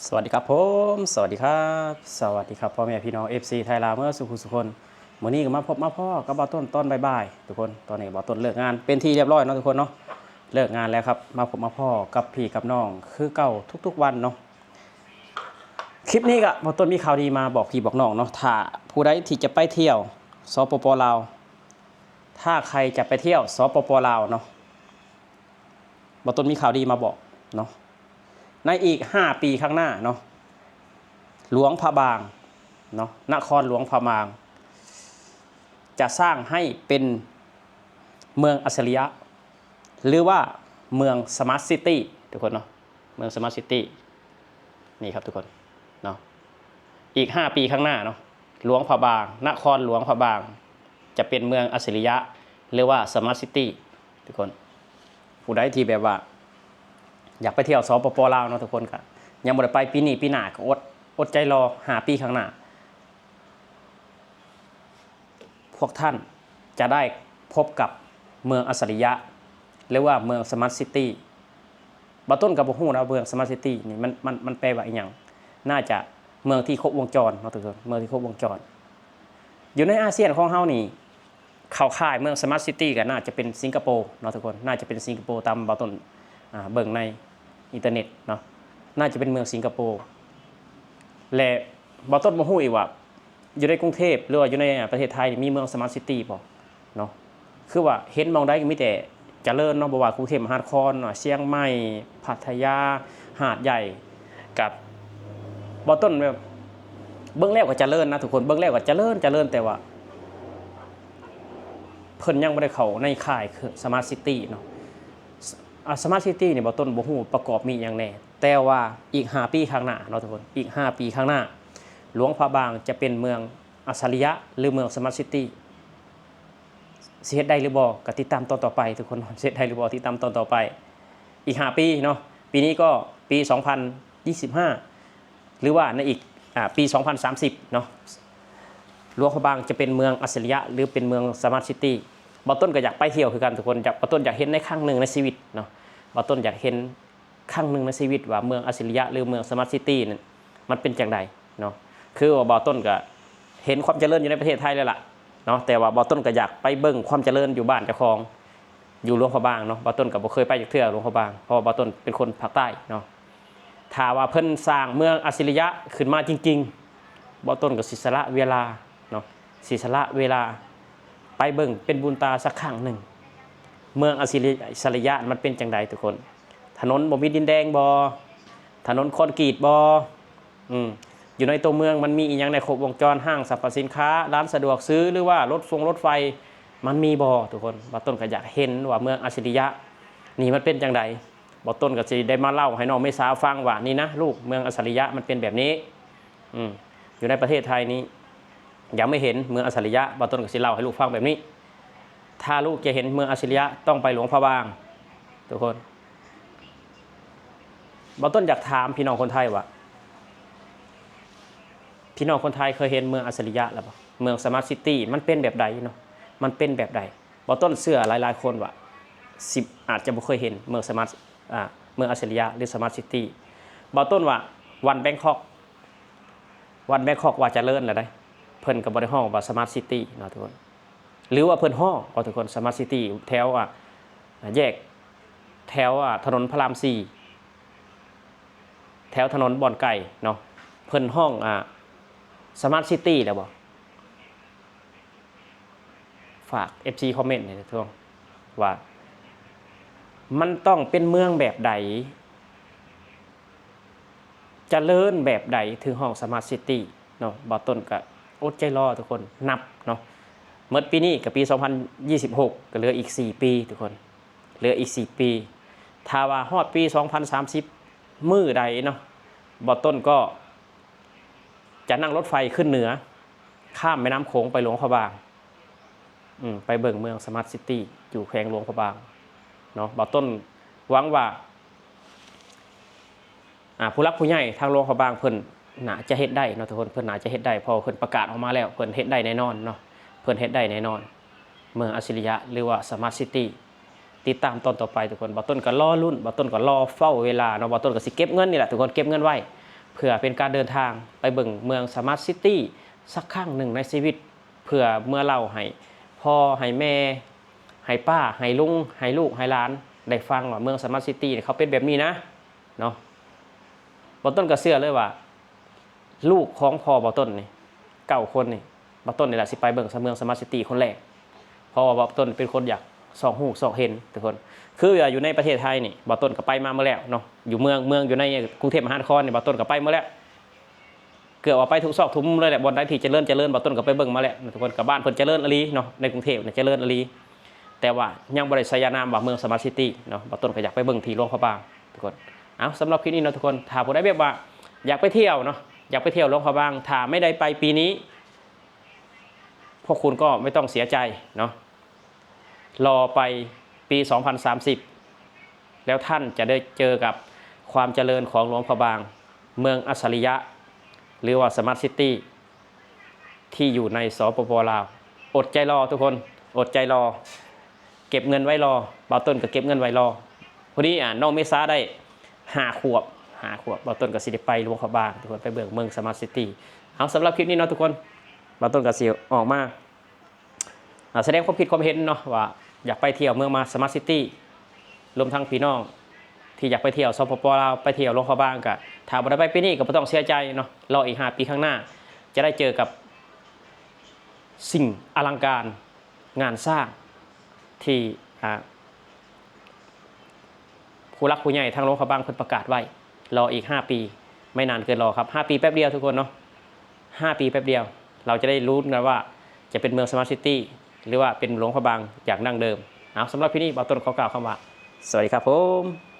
สวัสดีครับผมสวัสดีครับสวัสดีครับพ่อแม่พี่น้อง FC ไทยลาวเมื่อสุขุสุคนมื้อนี้ก็มาพบมาพ่อกับบ่าวต้นตอนบ่ายๆทุกคนตอนนี้บ่าวต้นเลิกงานเป็นที่เรียบร้อยเนาะทุกคนเนาะเลิกงานแล้วครับมาพบมาพ่อกับพี่กับน้องคือเก่าทุกๆวันเนาะคลิปนี้ก็บ่าวต้นมีข่าวดีมาบอกพี่บอกน้องเนาะถ้าผู้ใดที่จะไปเที่ยวสปปลาวถ้าใครจะไปเที่ยวสปปลาวเนาะบ่าวต้นมีข่าวดีมาบอกเนาะในอีก5 ปีข้างหน้าเนาะหลวงพระบางเนาะนครหลวงพระบางจะสร้างให้เป็นเมืองอัจฉริยะหรือว่าเมืองสมาร์ทซิตี้ทุกคนเนาะเมืองสมาร์ทซิตี้นี่ครับทุกคนเนาะอีก5 ปีข้างหน้าเนาะหลวงพระบางนครหลวงพระบางจะเป็นเมืองอัจฉริยะหรือว่าสมาร์ทซิตี้ทุกคนผู้ใดที่แบบว่าอยากไปเที่ยวสปปลาวเนาะทุกคนครับยังบ่ได้ไปปีนี้ปีหน้าก็อดใจรอ5 ปีข้างหน้าพวกท่านจะได้พบกับเมืองอัจฉริยะหรือว่าเมืองสมาร์ทซิตี้บ่ต้นกับบ่ฮู้นะเมืองสมาร์ทซิตี้นี่มันแปลว่าอีหยังน่าจะเมืองที่ครบวงจรเนาะทุกคนเมืองที่ครบวงจรอยู่ในอาเซียนของเฮานี่เข้าค่ายเมืองสมาร์ทซิตี้ก็น่าจะเป็นสิงคโปร์เนาะทุกคนน่าจะเป็นสิงคโปร์ตามบ่ต้นเบิ่งในอินเทอร์เน็ตเนาะน่าจะเป็นเมืองสิงคโปร์และบ่ต้นบ่ฮู้อีกว่าอยู่ในกรุงเทพหรือว่าอยู่ในประเทศไทยมีเมืองสมาร์ทซิตี้บ่เนาะคือว่าเห็นมองได้ก็มีแต่เจริญเนาะบ่ว่ากรุงเทพมหานครเนาะเชียงใหม่พัทยาหาดใหญ่กับบ่ต้นแบบเบิ่งแล้วก็เจริญนะทุกคนเบิ่งแล้วก็เจริญแต่ว่าเพิ่นยังบ่ได้เข้าในค่ายคือสมาร์ทซิตี้เนาะสมาร์ทซิตี้นี่บ่ต้นบ่ฮู้ประกอบมีหยังแน่แต่ว่าอีก5 ปีข้างหน้าเนาะทุกคนอีก5 ปีข้างหน้าหลวงพระบางจะเป็นเมืองอัจฉริยะหรือเมืองสมาร์ทซิตี้สิเฮ็ดได้หรือบ่ก็ติดตามตอนต่อไปทุกคนสิเฮ็ดได้หรือบ่ติดตามตอนต่อไปอีก5 ปีเนาะปีนี้ก็ปี2025หรือว่าในอีกปี2030เนาะหลวงพระบางจะเป็นเมืองอัจฉริยะหรือเป็นเมืองสมาร์ทซิตี้บ่ต้นก็อยากไปเที่ยวคือกันทุกคนบ่ต้นอยากเห็นในครั้งหนึ่งในชีวิตเนาะบ่ต้นอยากเห็นครั้งหนึ่งในชีวิตว่าเมืองอัจฉริยะหรือเมืองสมาร์ทซิตี้นั้นมันเป็นจังไดเนาะคือว่าบ่ต้นก็เห็นความเจริญอยู่ในประเทศไทยแล้วล่ะเนาะแต่ว่าบ่ต้นก็อยากไปเบิ่งความเจริญอยู่บ้านเจ้าของอยู่หลวงพระบางเนาะบ่ต้นก็บ่เคยไปจักเทื่อหลวงพระบางเพราะว่าบ่ต้นเป็นคนภาคใต้เนาะถ้าว่าเพิ่นสร้างเมืองอัจฉริยะขึ้นมาจริงๆบ่ต้นก็สิสละเวลาเนาะสิสละเวลาไปเบิ่งเป็นบุญตาสักครั้งหนึ่งเมืองอัจฉริยะมันเป็นจังไดทุกคนถนนบ่มีดินแดงบ่ถนนคอนกรีตบ่อยู่ในตัวเมืองมันมีอีหยังในครบวงจรห้างสรรพสินค้าร้านสะดวกซื้อหรือว่ารถไฟมันมีบ่ทุกคนบ่ต้นก็อยากเห็นว่าเมืองอัจฉริยะนี่มันเป็นจังไดบ่ต้นก็สิได้มาเล่าให้น้องเมษาฟังว่านี่นะลูกเมืองอัจฉริยะมันเป็นแบบนี้อยู่ในประเทศไทยนี้ยังไม่เห็นเมืองอัจฉริยะบ่ต้นก็สิเล่าให้ลูกฟังแบบนี้ถ้าลูกจะเห็นเมืองอัจฉริยะต้องไปหลวงพระบางทุกคนบ่ต้นอยากถามพี่น้องคนไทยว่าพี่น้องคนไทยเคยเห็นเมืองอัจฉริยะแล้วบ่เมืองสมาร์ทซิตี้มันเป็นแบบใดเนาะมันเป็นแบบใดบ่ต้นเชื่อหลายๆคนว่าอาจจะบ่เคยเห็นเมืองสมาร์ทเมืองอัจฉริยะหรือสมาร์ทซิตี้บ่ต้นว่าวันแบงคอกว่าเจริญแล้วได้เพิ่นก็บ่ได้ฮ้องว่าสมาร์ทซิตี้เนาะทุกคนหรือว่าเพิ่นฮ้องเอาทุกคนสมาร์ทซิตี้แถวแยกแถวถนนพระราม4แถวถนนบ่อนไก่เนาะเพิ่นห้องสมาร์ทซิตี้แล้วบ่ฝาก FC คอมเมนต์หน่อยนะทุกคนว่ามันต้องเป็นเมืองแบบใดเจริญแบบใดถึงห้องสมาร์ทซิตี้เนาะบ่ต้นก็อดใจรอทุกคนนับเนาะเมื่อปีนี้กับปี2026ก็เหลืออีก4 ปีทุกคนเหลืออีก4 ปีถ้าว่าฮอดปี2030มื้อใดเนาะบ่ต้นก็จะนั่งรถไฟขึ้นเหนือข้ามแม่น้ำโขงไปหลวงพระบางไปเบิ่งเมืองสมาร์ทซิตี้อยู่แขวงหลวงพระบางเนาะบ่ต้นหวังว่าผู้รักผู้ใหญ่ทางหลวงพระบางเพิ่นน่าจะเฮ็ดได้เนาะทุกคนเพิ่นน่าจะเฮ็ดได้พอเพิ่นประกาศออกมาแล้วเพิ่นเฮ็ดได้แน่นอนเนาะเพิ่นเฮ็ดได้แน่นอนเมืองอัจฉริยะหรือว่าสมาร์ทซิตี้ติดตามตอนต่อไปทุกคนบ่ต้นก็รอลุ้นบ่ต้นก็รอเฝ้าเวลาเนาะบ่ต้นก็สิเก็บเงินนี่แหละทุกคนเก็บเงินไว้ เพื่อเป็นการเดินทางไปเบิ่งเมืองสมาร์ทซิตี้สักครั้งหนึ่งในชีวิตเพื่อเมื่อเล่าให้พ่อให้แม่ให้ป้าให้ลุงให้ลูกให้หลานได้ฟังว่าเมืองสมาร์ทซิตี้เขาเป็นแบบนี้นะเนาะบ่ต้นก็เชื่อเลยว่าลูกของพ่อบ่ต้นนี่9 คนนี่บ่ต้นนี่แหละสิไปเบิ่งเมืองสมาร์ทซิตี้คนแรกเพราะว่าบ่ต้นเป็นคนอยากส่องหูส่องเห็นทุกคนคืออยู่ในประเทศไทยนี่บ่ต้นก็ไปมาเมื่อแล้วเนาะอยู่เมืองอยู่ในกรุงเทพมหานครนี่บ่ต้นก็ไปมาแล้วเกือบว่าไปทุกซอกทุกมุมเลยแหละบ่ได้ที่เจริญบ่ต้นก็ไปเบิ่งมาแล้วทุกคนกับบ้านเพิ่นเจริญอลีเนาะในกรุงเทพเนี่ยเจริญอลีแต่ว่ายังบ่ได้ใช้นามว่าเมืองสมาร์ทซิตี้เนาะบ่ต้นก็อยากไปเบิ่งที่หลวงพระบางทุกคนเอาสำหรับคลิปนี้เนาะทุกคนถ้าผู้ใดแบบว่าอยากไปเที่ยวเนาะอยากไปเที่ยวหลวงพระบางถ้าไม่ได้ไปปีนี้พวกคุณก็ไม่ต้องเสียใจเนาะรอไปปี 2030 แล้วท่านจะได้เจอกับความเจริญของหลวงพระบางเมืองอัจฉริยะหรือว่าสมาร์ทซิตี้ที่อยู่ในสปป.ลาวอดใจรอทุกคนอดใจรอเก็บเงินไว้รอบ่าวต้นก็เก็บเงินไว้รอพอดีน้องเมษาได้5 ขวบบ่าวต้นก็สิได้ไปหลวงพระบางทุกคนไปเบิ่งเมืองสมาร์ทซิตี้เอาสำหรับคลิปนี้เนาะทุกคนบ่าวต้นก็สิออกมาแสดงความคิดความเห็นเนาะว่าอยากไปเที่ยวเมืองมาสมาร์ทซิตี้รวมทั้งพี่น้องที่อยากไปเที่ยวสปป.ลาวไปเที่ยวหลวงพระบางก็ถ้าบ่ได้ไปปีนี้ก็บ่ต้องเสียใจเนาะรออีก5 ปีข้างหน้าจะได้เจอกับสิ่งอลังการงานสร้างที่ผู้รักผู้ใหญ่ทางหลวงพระบางเพิ่นประกาศไว้รออีก5 ปีไม่นานเกินรอครับ5 ปีแป๊บเดียวทุกคนเนาะ5 ปีแป๊บเดียวเราจะได้รู้กันว่าจะเป็นเมืองสมาร์ทซิตี้หรือว่าเป็นหลวงพระบางอย่างดั้งเดิมเอาสำหรับที่นี่บ่าวต้นขอกล่าวคำว่าสวัสดีครับผม